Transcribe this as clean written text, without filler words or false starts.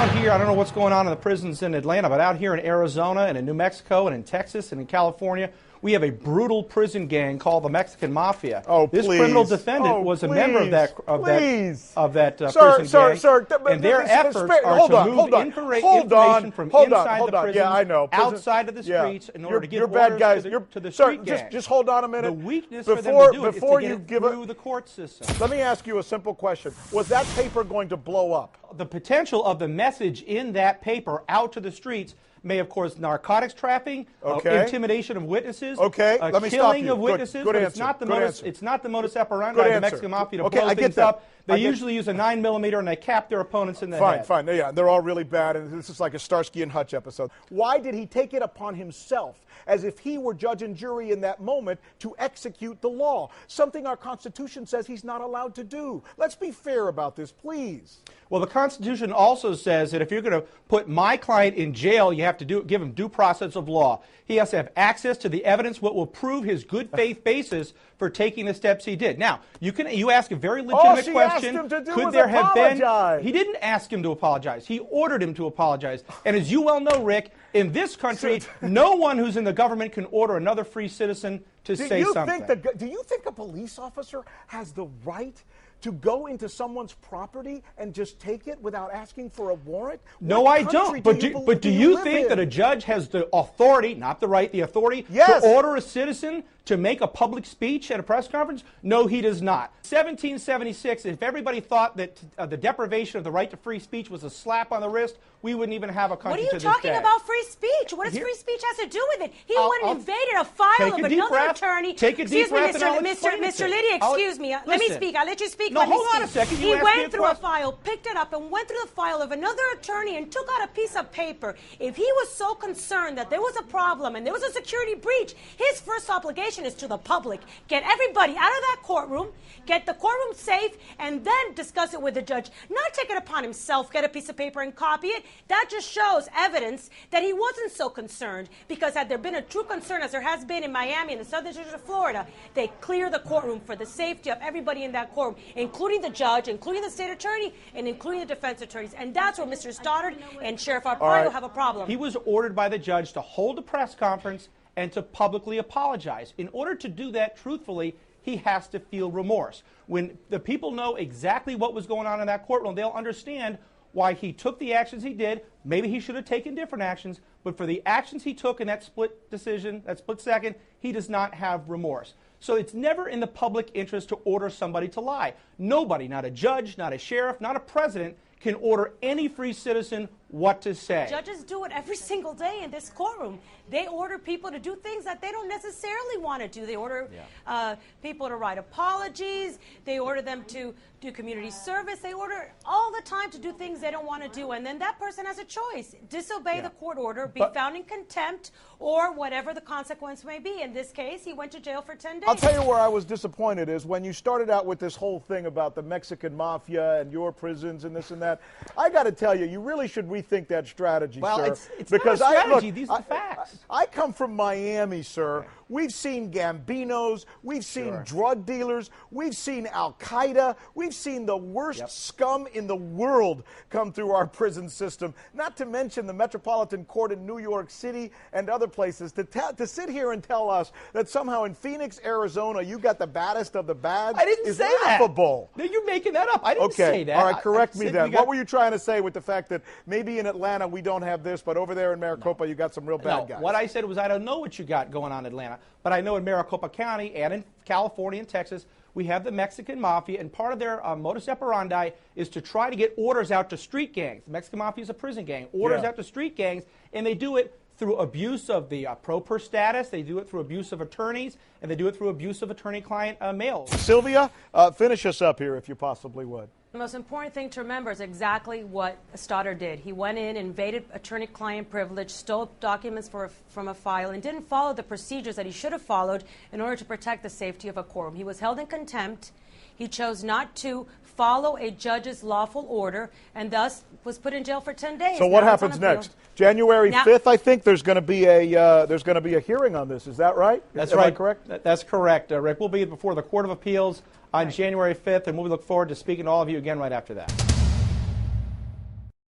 out here, I don't know what's going on in the prisons in Atlanta, but out here in Arizona and in New Mexico and in Texas and in California, we have a brutal prison gang called the Mexican Mafia. Oh, this please. criminal defendant was a member of that prison gang. Sir, and their efforts are to move information from inside the prison yeah, I know. outside of the streets in order to get bad orders guys. to the street gang. Just hold on a minute. The weakness for them to do it is to get it through the court system. Let me ask you a simple question. Was that paper going to blow up? The potential of the message in that paper out to the streets may, of course, narcotics trafficking, intimidation of witnesses, let me killing stop you. of witnesses. Good but answer. it's not the modus operandi of the Mexican Mafia to blow things up. They usually use a 9mm and they cap their opponents in the head. Fine. Yeah, they're all really bad, and this is like a Starsky and Hutch episode. Why did he take it upon himself, as if he were judge and jury in that moment, to execute the law? Something our Constitution says he's not allowed to do. Let's be fair about this, please. Well, the Constitution also says that if you're going to put my client in jail, you have to give him due process of law. He has to have access to the evidence what will prove his good faith basis for taking the steps he did. Now, you ask a very legitimate question. Could there have been? He didn't ask him to apologize. He ordered him to apologize. And as you well know, Rick, in this country, no one who's in the government can order another free citizen to say something. Do you think a police officer has the right to go into someone's property and just take it without asking for a warrant? No, I don't. But do you think that a judge has the authority, not the right, the authority to order a citizen to make a public speech at a press conference? No, he does not. 1776, if everybody thought that the deprivation of the right to free speech was a slap on the wrist, we wouldn't even have a country to this day. What are you talking about free speech? What does free speech has to do with it? He went and invaded a file of another attorney. Take a deep breath. Mr. Liddy, excuse me. Let me speak. I'll let you speak. No, hold on a second. He went through a file, picked it up, and went through the file of another attorney and took out a piece of paper. If he was so concerned that there was a problem and there was a security breach, his first obligation is to the public. Get everybody out of that courtroom, get the courtroom safe, and then discuss it with the judge. Not take it upon himself, get a piece of paper and copy it. That just shows evidence that he wasn't so concerned, because had there been a true concern, as there has been in Miami and the Southern District of Florida, they clear the courtroom for the safety of everybody in that courtroom, including the judge, including the state attorney, and including the defense attorneys. And that's where Mr. Stoddard and Sheriff Arpaio have a problem. He was ordered by the judge to hold a press conference and to publicly apologize. In order to do that truthfully, he has to feel remorse. When the people know exactly what was going on in that courtroom, they'll understand why he took the actions he did. Maybe he should have taken different actions, but for the actions he took in that split decision, that split second, he does not have remorse. So it's never in the public interest to order somebody to lie. Nobody, not a judge, not a sheriff, not a president, can order any free citizen what to say. Judges do it every single day in this courtroom. They order people to do things that they don't necessarily want to do. They order people to write apologies. They order them to do community service. They order all the time to do things they don't want to do. And then that person has a choice. Disobey the court order, be found in contempt, or whatever the consequence may be. In this case, he went to jail for 10 days. I'll tell you where I was disappointed is when you started out with this whole thing about the Mexican Mafia and your prisons and this and that. I got to tell you, you really should rethink that strategy, sir. Well, it's because not a strategy. These are the facts. I come from Miami, sir. Okay. We've seen Gambinos. We've seen drug dealers. We've seen Al-Qaeda. We've seen the worst scum in the world come through our prison system, not to mention the Metropolitan Court in New York City and other places. To sit here and tell us that somehow in Phoenix, Arizona, you got the baddest of the bad is laughable. No, you're making that up. I didn't say that. All right, correct me then. What were you trying to say with the fact that maybe in Atlanta we don't have this, but over there in Maricopa you got some real bad guys? What I said was I don't know what you got going on in Atlanta, but I know in Maricopa County and in California and Texas, we have the Mexican Mafia, and part of their modus operandi is to try to get orders out to street gangs. The Mexican Mafia is a prison gang. Orders out to street gangs, and they do it through abuse of the pro per status, they do it through abuse of attorneys, and they do it through abuse of attorney-client mails. Sylvia, finish us up here if you possibly would. The most important thing to remember is exactly what Stoddard did. He went in, invaded attorney-client privilege, stole documents from a file, and didn't follow the procedures that he should have followed in order to protect the safety of a courtroom. He was held in contempt. He chose not to follow a judge's lawful order, and thus was put in jail for 10 days. So what happens next? January 5th, I think there's going to be a hearing on this. Is that right? That's right. Am I correct? That's correct, Rick. We'll be before the Court of Appeals on January 5th, and we'll look forward to speaking to all of you again right after that.